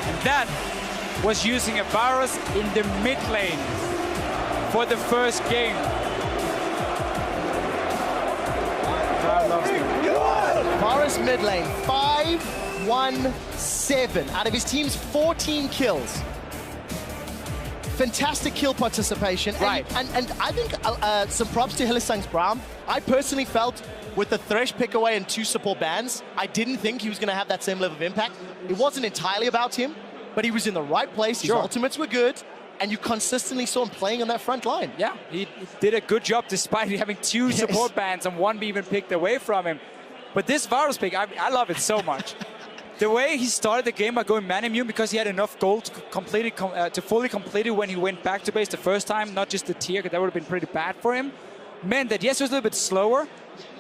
And that was using a Varus in the mid lane for the first game. Varus mid lane, 5-1-7 out of his team's 14 kills. Fantastic kill participation. Right. And I think some props to Hylissang's Braum. I personally felt with the Thresh pick away and 2 support bans, I didn't think he was going to have that same level of impact. It wasn't entirely about him, but he was in the right place. His ultimates were good. And you consistently saw him playing on that front line. Yeah, he did a good job despite having 2 support bans and 1 even picked away from him. But this Varus pick, I love it so much. The way he started the game by going man immune because he had enough gold to complete it, to fully complete it when he went back to base the first time, not just the tier, because that would have been pretty bad for him, meant that yes, he was a little bit slower,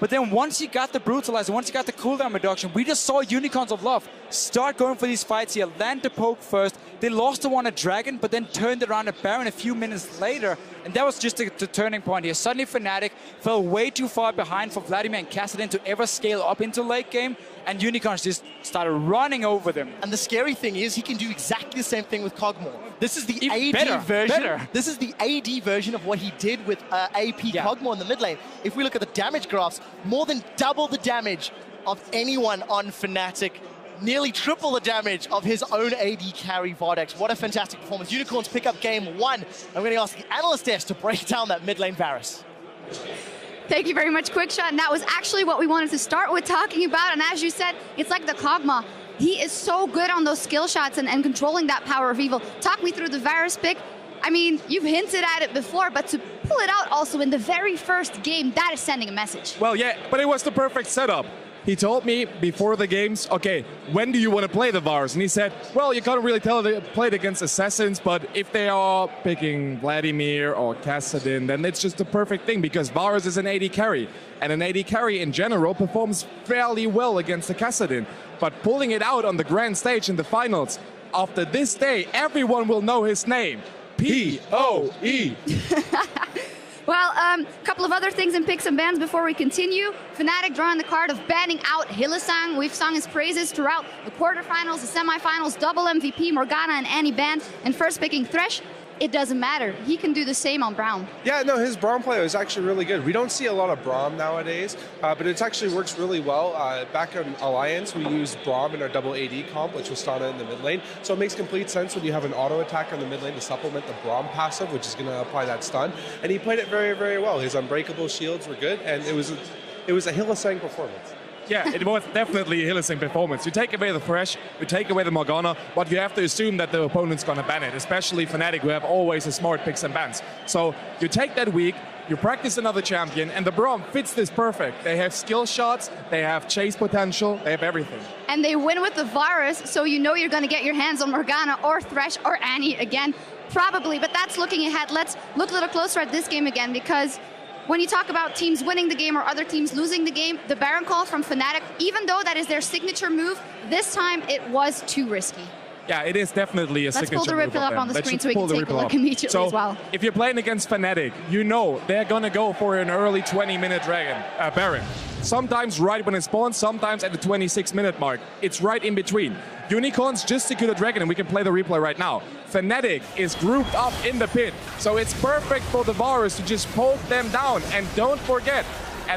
But then once he got the brutalizer, once he got the cooldown reduction, we just saw Unicorns of Love start going for these fights here, land the poke first. They lost the one at Dragon, but then turned it around at Baron a few minutes later. And that was just the turning point here. Suddenly Fnatic fell way too far behind for Vladimir and Kassadin to ever scale up into late game. And Unicorns just started running over them. And the scary thing is he can do exactly the same thing with Kog'Maw. This is the Even AD version. better. This is the AD version of what he did with AP Kog'Maw in the mid lane. If we look at the damage graphs, more than double the damage of anyone on Fnatic. Nearly triple the damage of his own AD carry, Vardex. What a fantastic performance. Unicorns pick up game 1. I'm going to ask the analyst desk to break down that mid lane Varus. Thank you very much, Quickshot. And that was actually what we wanted to start with talking about. And as you said, it's like the Kog'Maw. He is so good on those skill shots and controlling that power of evil. Talk me through the Varus pick. I mean, you've hinted at it before, but to pull it out also in the very first game, that is sending a message. Well, yeah, but it was the perfect setup. He told me before the games, okay, when do you want to play the Varus? And he said, well, you can't really tell they played against Assassins, but if they are picking Vladimir or Kassadin, then it's just the perfect thing because Varus is an AD carry. And an AD carry in general performs fairly well against the Kassadin. But pulling it out on the grand stage in the finals, after this day, everyone will know his name. P-O-E. Well, a couple of other things in picks and bans before we continue. Fnatic drawing the card of banning out Hylissang. We've sung his praises throughout the quarterfinals, the semifinals, double MVP, Morgana and Annie banned, and first picking Thresh. It doesn't matter. He can do the same on Braum. Yeah, no, his Braum play is actually really good. We don't see a lot of Braum nowadays, but it actually works really well. Back in Alliance, we used Braum in our double AD comp, which was Stana in the mid lane. So it makes complete sense when you have an auto attack on the mid lane to supplement the Braum passive, which is going to apply that stun. And he played it very, very well. His unbreakable shields were good, and it was a Hylissang performance. Yeah, it was definitely a Hylissang performance. You take away the Thresh, you take away the Morgana, but you have to assume that the opponent's going to ban it, especially Fnatic, who have always a smart picks and bans. So you take that week, you practice another champion, and the Braum fits this perfect. They have skill shots, they have chase potential, they have everything. And they win with the Varus, so you know you're going to get your hands on Morgana or Thresh or Annie again, probably. But that's looking ahead. Let's look a little closer at this game again, because when you talk about teams winning the game or other teams losing the game, the Baron call from Fnatic, even though that is their signature move, this time it was too risky. Yeah, it is definitely a signature move. Let's pull the replay up on the screen so we can take a look immediately as well. If you're playing against Fnatic, you know they're going to go for an early 20-minute Baron. Sometimes right when it spawns, sometimes at the 26-minute mark. It's right in between. Unicorns just secure the Dragon, and we can play the replay right now. Fnatic is grouped up in the pit, so it's perfect for the Varus to just poke them down. And don't forget,